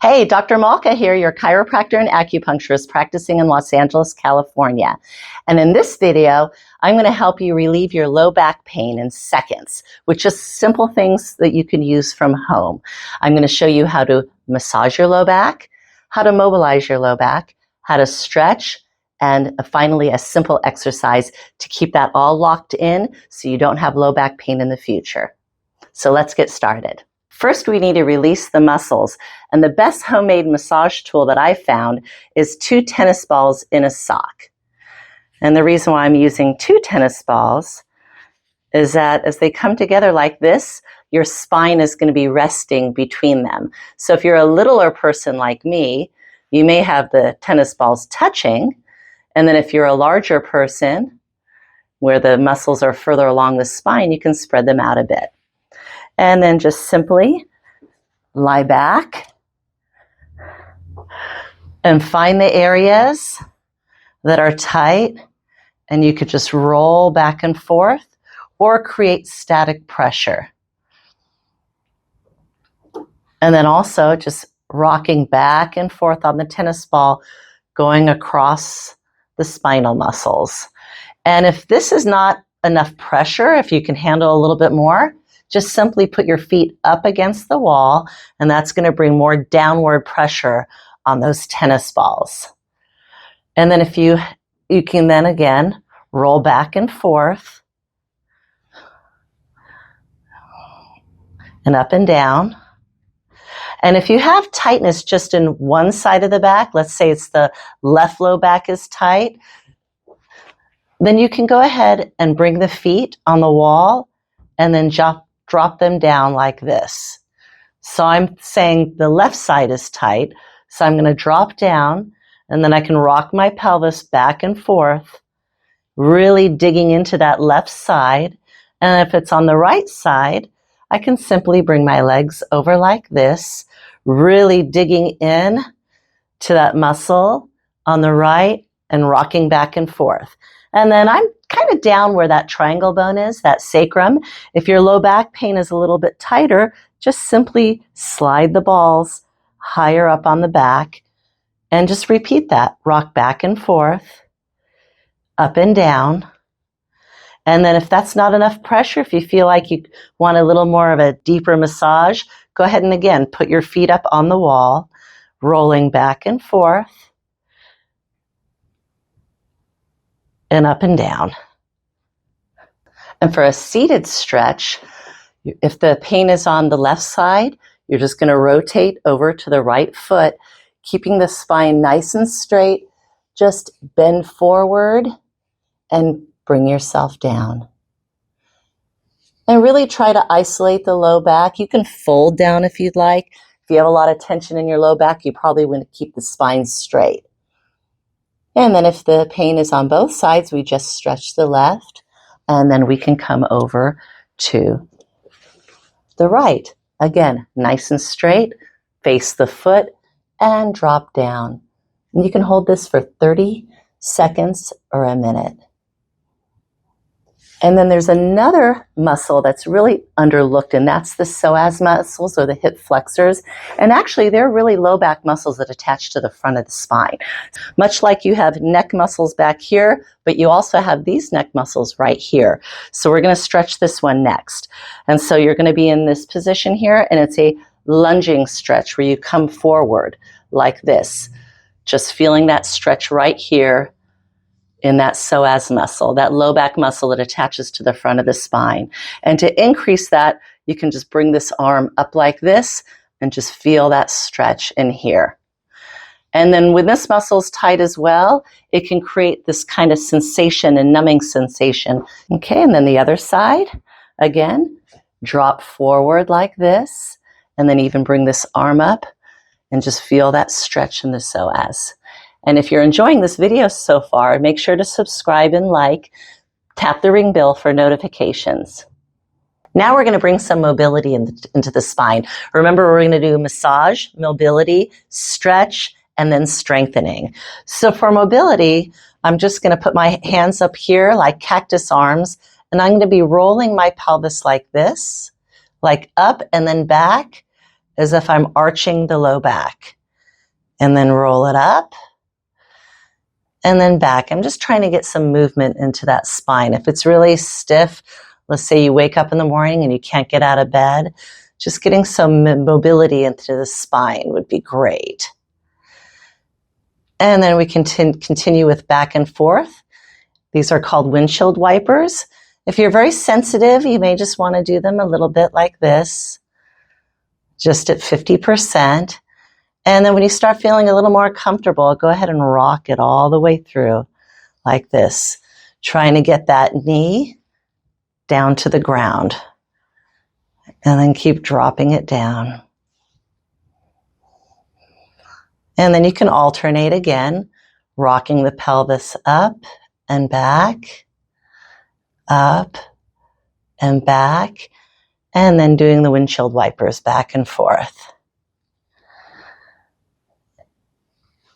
Hey, Dr. Malka here, your chiropractor and acupuncturist practicing in Los Angeles, California. And in this video, I'm going to help you relieve your low back pain in seconds with just simple things that you can use from home. I'm going to show you how to massage your low back, how to mobilize your low back, how to stretch, and finally a simple exercise to keep that all locked in so you don't have low back pain in the future. So let's get started. First, we need to release the muscles, and the best homemade massage tool that I found is 2 tennis balls in a sock. And the reason why I'm using 2 tennis balls is that as they come together like this, your spine is going to be resting between them. So if you're a littler person like me, you may have the tennis balls touching, and then if you're a larger person, where the muscles are further along the spine, you can spread them out a bit. And then just simply lie back and find the areas that are tight, and you could just roll back and forth or create static pressure. And then also just rocking back and forth on the tennis ball, going across the spinal muscles. And if this is not enough pressure, if you can handle a little bit more, just simply put your feet up against the wall, and that's going to bring more downward pressure on those tennis balls. And then if you can then again roll back and forth and up and down. And if you have tightness just in one side of the back, let's say it's the left low back is tight, then you can go ahead and bring the feet on the wall and then drop them down like this. So I'm saying the left side is tight, so I'm going to drop down, and then I can rock my pelvis back and forth, really digging into that left side. And if it's on the right side, I can simply bring my legs over like this, really digging in to that muscle on the right and rocking back and forth. And then I'm kind of down where that triangle bone is, that sacrum. If your low back pain is a little bit tighter, just simply slide the balls higher up on the back and just repeat that. Rock back and forth, up and down. And then if that's not enough pressure, if you feel like you want a little more of a deeper massage, go ahead and again, put your feet up on the wall, rolling back and forth, and up and down. And for a seated stretch, if the pain is on the left side, you're just going to rotate over to the right foot, keeping the spine nice and straight. Just bend forward and bring yourself down. And really try to isolate the low back. You can fold down if you'd like. If you have a lot of tension in your low back, you probably want to keep the spine straight. And then if the pain is on both sides, we just stretch the left, and then we can come over to the right. Again, nice and straight, face the foot, and drop down. And you can hold this for 30 seconds or a minute. And then there's another muscle that's really underlooked, and that's the psoas muscles, or the hip flexors. And actually, they're really low back muscles that attach to the front of the spine. Much like you have neck muscles back here, but you also have these neck muscles right here. So we're going to stretch this one next. And so you're going to be in this position here, and it's a lunging stretch where you come forward like this. Just feeling that stretch right here in that psoas muscle, that low back muscle that attaches to the front of the spine. And to increase that, you can just bring this arm up like this and just feel that stretch in here. And then when this muscle's tight as well, it can create this kind of sensation and numbing sensation. Okay, and then the other side, again, drop forward like this, and then even bring this arm up and just feel that stretch in the psoas. And if you're enjoying this video so far, make sure to subscribe and like. Tap the ring bell for notifications. Now we're going to bring some mobility into the spine. Remember, we're going to do massage, mobility, stretch, and then strengthening. So for mobility, I'm just going to put my hands up here like cactus arms, and I'm going to be rolling my pelvis like this, like up and then back, as if I'm arching the low back. And then roll it up. And then back. I'm just trying to get some movement into that spine. If it's really stiff, let's say you wake up in the morning and you can't get out of bed, just getting some mobility into the spine would be great. And then we continue with back and forth. These are called windshield wipers. If you're very sensitive, you may just want to do them a little bit like this, just at 50%. And then when you start feeling a little more comfortable, go ahead and rock it all the way through like this, trying to get that knee down to the ground. And then keep dropping it down. And then you can alternate again, rocking the pelvis up and back, up and back, and then doing the windshield wipers back and forth.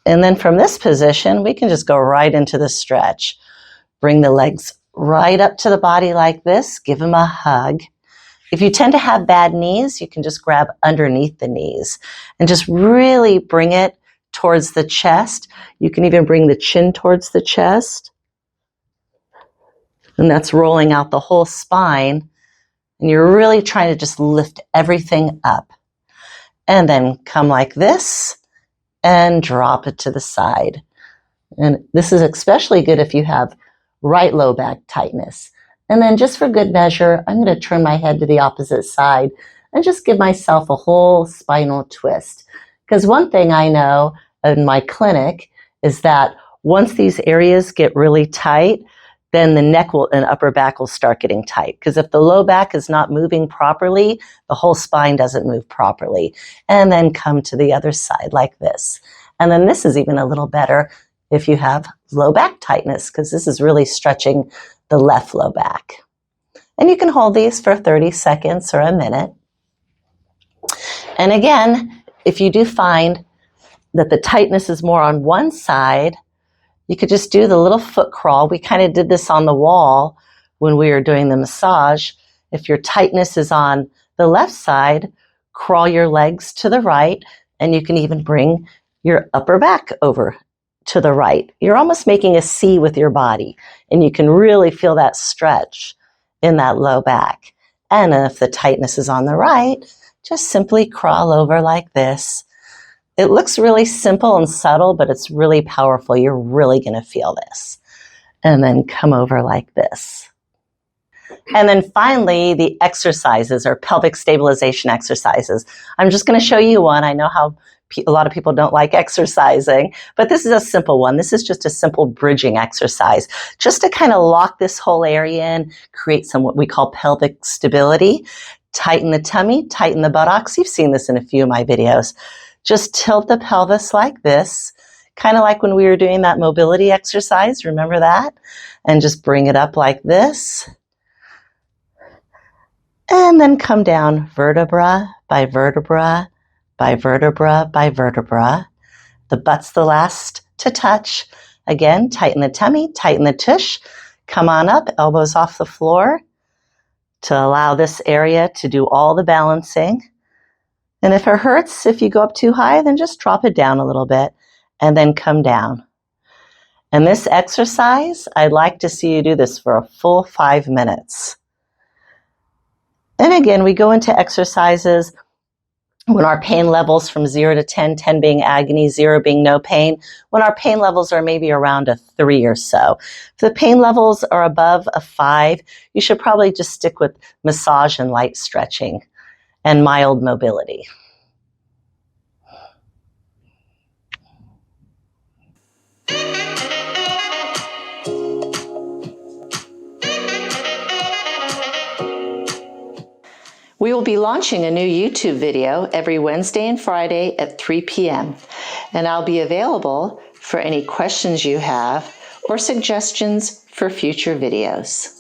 And then from this position, we can just go right into the stretch. Bring the legs right up to the body like this. Give them a hug. If you tend to have bad knees, you can just grab underneath the knees and just really bring it towards the chest. You can even bring the chin towards the chest. And that's rolling out the whole spine. And you're really trying to just lift everything up. And then come like this. And drop it to the side. And this is especially good if you have right low back tightness. And then just for good measure, I'm going to turn my head to the opposite side and just give myself a whole spinal twist. Because one thing I know in my clinic is that once these areas get really tight, then the neck and upper back will start getting tight. Because if the low back is not moving properly, the whole spine doesn't move properly. And then come to the other side like this. And then this is even a little better if you have low back tightness, because this is really stretching the left low back. And you can hold these for 30 seconds or a minute. And again, if you do find that the tightness is more on one side, you could just do the little foot crawl. We kind of did this on the wall when we were doing the massage. If your tightness is on the left side, crawl your legs to the right, and you can even bring your upper back over to the right. You're almost making a C with your body, and you can really feel that stretch in that low back. And if the tightness is on the right, just simply crawl over like this. It looks really simple and subtle, but it's really powerful. You're really going to feel this. And then come over like this. And then finally, the exercises or pelvic stabilization exercises. I'm just going to show you one. I know how a lot of people don't like exercising, but this is a simple one. This is just a simple bridging exercise, just to kind of lock this whole area in, create some what we call pelvic stability, tighten the tummy, tighten the buttocks. You've seen this in a few of my videos. Just tilt the pelvis like this, kind of like when we were doing that mobility exercise. Remember that? And just bring it up like this. And then come down vertebra by vertebra by vertebra by vertebra. The butt's the last to touch. Again, tighten the tummy, tighten the tush. Come on up, elbows off the floor to allow this area to do all the balancing. And if it hurts, if you go up too high, then just drop it down a little bit and then come down. And this exercise, I'd like to see you do this for a full 5 minutes. And again, we go into exercises when our pain levels from 0 to 10, 10 being agony, 0 being no pain, when our pain levels are maybe around a 3 or so. If the pain levels are above a 5, you should probably just stick with massage and light stretching and mild mobility. We will be launching a new YouTube video every Wednesday and Friday at 3 p.m. and I'll be available for any questions you have or suggestions for future videos.